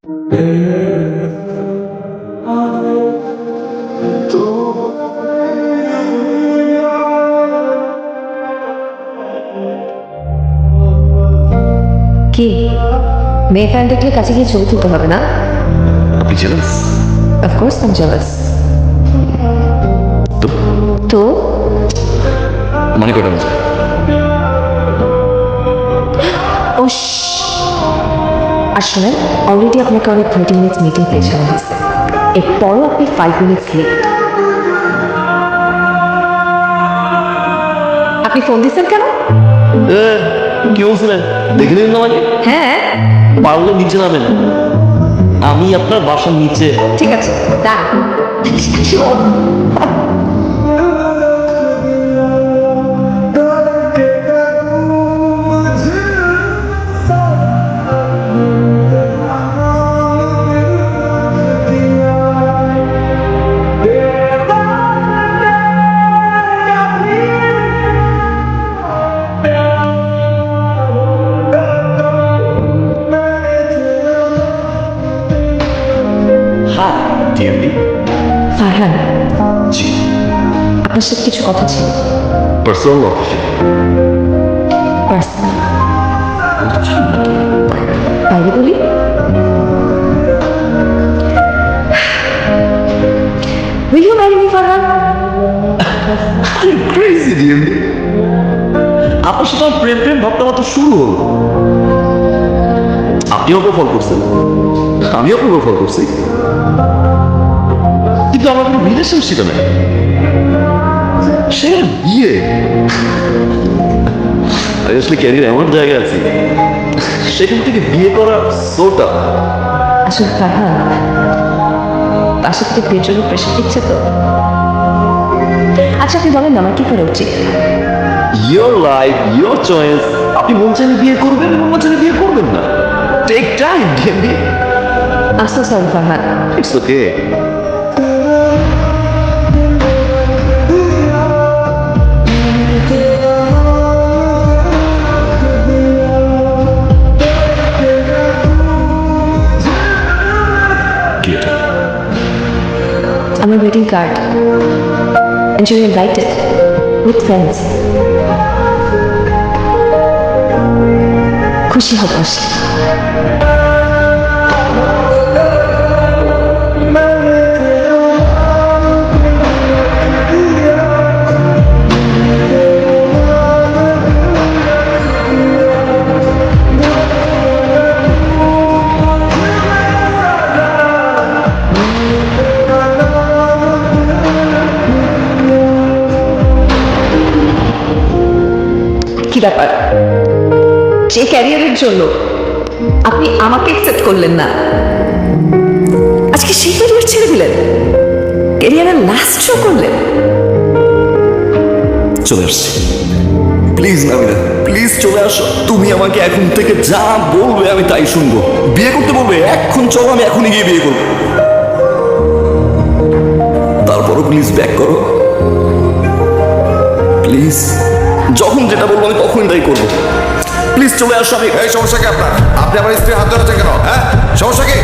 কি মেয়ে ফ্যান দেখলে কাছে গিয়ে ছবি তুলতে হবে না? আপনি jealous? Of course I am jealous. তো তো মানে কটা বাজে? ও আসলে অলরেডি আপনাকে অনেক 30 মিনিটস মিটিং পেয়েছিলাম, এরপরও আপনি 5 মিনিটস লেট। আপনি ফোন দিচ্ছেন কেন? কি বলছিলেন? দেখে নিন না আমাকে। হ্যাঁ পারলে নিচে নামেন, আমি আপনার বাসার নিচে। ঠিক আছে দাঁড়ান। হ্যাঁ ডিএমডি। ফারহান, জি। আপনার সাথে কিছু কথা ছিল। পার্সোনাল অফিসে? পার্সোনাল। বাইরে বলি? Will you marry me, Farhan? Crazy DMD, আপনার সাথে আমার প্রেম প্রেম ভাবতে মাত্র শুরু হলো। আপনিও প্রপোজ করছেন, আমিও প্রপোজ করছি, কিন্তু আমার কোনো রিলেশনশিপে নেই। সে বিয়ে, আমি আসলে ক্যারিয়ার এমন জায়গায় আছি, সেখান থেকে বিয়ে করা সোটা। আসলে ফারহান, বাসা থেকে বিয়ের জন্য প্রেশার দিচ্ছে তো। আচ্ছা আপনি বলেন না আমার কি করা উচিত? ইয়োর লাইফ ইয়োর চয়েস, আপনি মন চাইলে বিয়ে করবেন এবং মন চাইলে বিয়ে করবেন না। Take time DMD. I'm so sorry, Farhan. It's okay. আমার wedding card, and you're invited with friends. খুশি হব আসলে। কি ব্যাপার, যে ক্যারিয়ারের জন্য আপনি আমাকে অ্যাকসেপ্ট করলেন না, আজকে সেই ক্যারিয়ার ছেড়ে দিলেন, ক্যারিয়ারের লাস্ট শো করলেন? চলে আসছি, প্লিজ নামিনা, প্লিজ চলে আসো। তুমি আমাকে এখন থেকে যা বলবে আমি তাই শুনবো। বিয়ে করতে বলবে এখন চলো, আমি এখনই গিয়ে বিয়ে করবো। তারপরও প্লিজ ব্যাক করো প্লিজ। যখন যেটা বলবো আমি তখনই তাই করবো। প্লিজ চলে আসো। আমি এই সমস্যা কি আপনার? আপনি আমার স্ত্রীর হাত ধরেছেন কেন? হ্যাঁ সমস্যা কি?